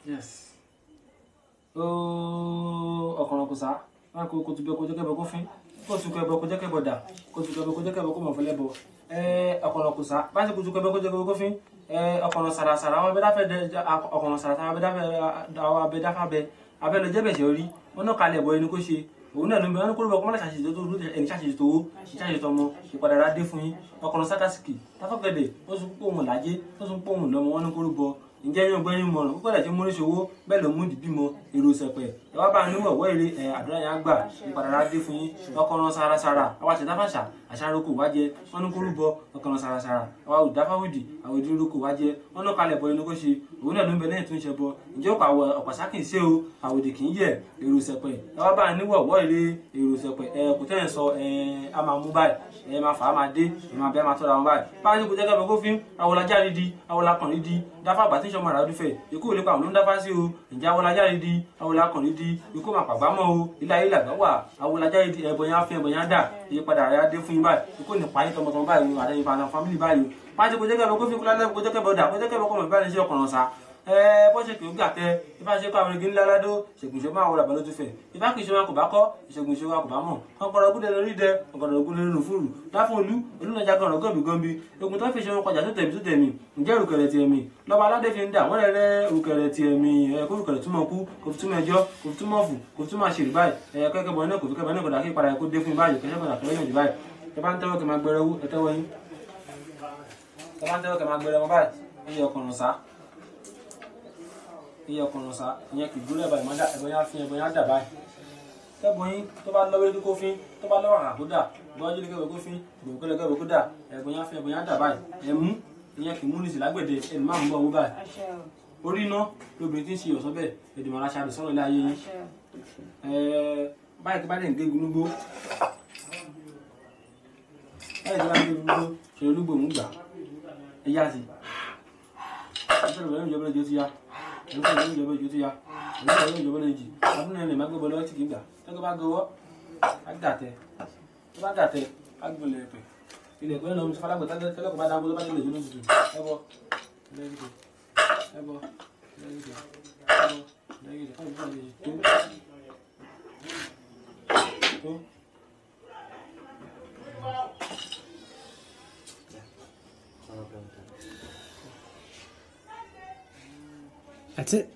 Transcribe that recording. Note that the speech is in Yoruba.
Yes. Ọkùnrin kò sá. Má kó tu bẹ kó jẹ́ kẹ́bọ̀ kó fín. Kó tu kẹ́bọ̀ kó jẹ́ kẹ́bọ̀ dà. Kó tu kẹ́bọ̀ kó jẹ́ kẹ́bọ̀ kó mọ̀ fẹ́lẹ́ bọ̀. Ọkùnrin kò sá. Bá ṣe kó tu kẹ́bọ̀ kó jẹ́ kẹ́bọ̀ kó fín. Ọkùnrin sàràsàrà àwọn abẹ́dá fẹ́ ọkùnrin sàràsàrà àwọn abẹ́dá fẹ́ abẹ́ lọ jẹ́ bẹ̀ṣẹ̀ orí. Wọ́n náà kalẹ̀ bọ̀ ẹni kó ṣe. Òun náà ló ń bẹ wọn kó ló bọ kó má lè ṣàṣìṣe tó ẹni ṣàṣìṣe tó ṣàṣìṣe tó ọmọ ìpadà rà dé fún yín. Ọkùnrin sákàsìkì táfọ́gẹ̀dẹ̀ ó tún pọ̀ òun làjẹ́ ó tún pọ̀ òun lọ́mọ wọn ní kó ló bọ. Ǹjẹ́ yín ọgbẹ́ni mọ̀ràn púpọ̀ láti mú oríṣiríṣi owó bẹ́ẹ̀ ló mú ìdìbímọ èrò ìsẹ̀pẹ̀ ẹ wá bá a níwọ̀ wọ́ èrè àdúrà yẹn á gbà ìpadà rà dé fún yín. Ọkùnrin sarasara àwa ṣètáfàṣà àṣàrókò wájẹ wọn ní kó rúbọ ọkùnrin sarasara àwa òdáfáwìdì àwọn ìdúrókò wájẹ wọn náà kalẹ̀ bọ inú kó ṣe òun náà ló ń bẹ lẹ́yìn tó ń ṣe bọ. Ǹjẹ́ ó pàwọ̀ ọ̀pàṣá kì í ṣe o àwòdì kì í yẹ èrò ìsẹ̀pẹ̀ ẹ wá bá a níwọ̀ wọ́ èrè èrò ìsẹ̀pẹ̀ kò tẹ́ ẹ̀ sọ a máa mú báyìí máa fà á máa dé máa bẹ́ẹ̀ máa tọ́ra wọn báyìí. Báyìí kò jẹ́ kẹ́bọ̀ kó fín àwòlájà rí di àwòlákàn rí di dáfà àgbà tí ń ṣọmọ àrà ọdúnfẹ̀ ikú ò lè pa àwọn ló ń dáfà sí o. Ǹjẹ́ àwòlájà rí di àwòlákàn rí di ikú máa pàgbá mọ́ o ilé ayé làgbà wà àwòlájà rí di ẹ̀bọ̀n yẹn á fi ẹ̀bọ̀n yẹn á dà ìyípadà rẹ̀ á dé fún yín báyìí ikú ní pààyàn tọmọtọmọ báyìí o àtẹ̀yìn fàánà fámìlì báyìí o. Báyìí kò jẹ́ kẹ́bọ̀ kó fín kó lálẹ́ kó jẹ́ kẹ́bọ̀ dà kó jẹ́ kẹ́bọ̀ kó mọ̀ ìbáraẹni sí ọkùnrin ọ̀sà bọ́sẹ̀ kì í gbà tẹ ìbá ṣe kó àwọn igi ńlá ládó ṣègùn ìṣòwò máa wọlé àbálòtú fẹ ìbá kì í ṣe wọn kò bá kọ ìṣègùn ìṣòwò kò bá mọ ọgbọrọ ogún lórí dẹ ọgbọrọ ogún lórí fúrù láfún olùnajà gan ọgọbì gọbi ogun tó fi ṣe wọn kọjá tó tẹmí ǹjẹ́ òrùkẹrẹ ti ẹ̀mí lọ́ba aládé fi ń dà wọ́n rẹ̀ òrùkẹrẹ ti ẹ̀mí kó òrùkẹrẹ túmọ̀ kú kò fi túmọ̀ ẹjọ́ kò fi túmọ̀ fù kò fi túmọ̀ àṣírí báyìí kẹ́kẹ́ bọ̀ náà kò fi kẹ́kẹ́ náà kò dà kí ìpadà kó dé fún báyìí kẹ́kẹ́ bọ̀ dàkẹ́ lẹ́yìn báyìí ẹ bá ń tẹ́wọ́ kẹ́ máa gbẹrẹ owó ẹ tẹ́wọ́ yín ẹ bá ń tẹ́wọ́ kẹ́ máa gbẹrẹ wọn báyìí ẹ yẹ ọkùnrin sá iye ọkùnrin sa ìyẹn kì í gbólẹ̀ báyìí máa dà ẹ̀bọ̀n yẹn á fi ẹ̀bọ̀n yẹn á dà báyìí. Kẹ́bọ̀n yín tó bá lọ́wọ́ kó fín tó bá lọ́wọ́ àrà kó dà bọ́jú ní kẹ́bọ̀ kó fín gbòǹkẹ́lẹ́ kẹ́bọ̀ kó dà ẹ̀bọ̀n yẹn á fi ẹ̀bọ̀n yẹn á dà báyìí. Ẹ̀mú ìyẹn kì í mú ní ìsìlágbẹ̀dẹ ẹ̀mí máa ń bọ̀ owó báyìí. Orí iná lóbìnrin tí ń ṣe ọ̀sán bẹ́ẹ̀ ẹ̀dùnmọ̀ aláṣà rẹ̀ sọ̀rọ̀ ilé ayé yín. Báyìí tí bá dẹ̀ ń gé gunúgbó ṣe olúgbò mú gbà ẹ̀yà sí ìjọba ìjọ ti ya ìjọba ìjì abúlé ẹni máa gbébọ lọ́wọ́ tí kì í gbà tẹ́kọ̀ bá gbowó àgàtẹ tó bá gàtẹ àgbọ̀lẹ̀ ẹ̀pẹ̀ ilẹ̀ ìpínlẹ̀ lọ́mú fọlágbọ̀ tẹ́lẹ̀kọ̀ bá dáńgbó ló bá nílẹ̀ ìjọba ìjì ẹbọ lẹ́gìdì ẹbọ lẹ́gìdì ẹbọ lẹ́gìdì fún ìjọba ìjì tó. That's it.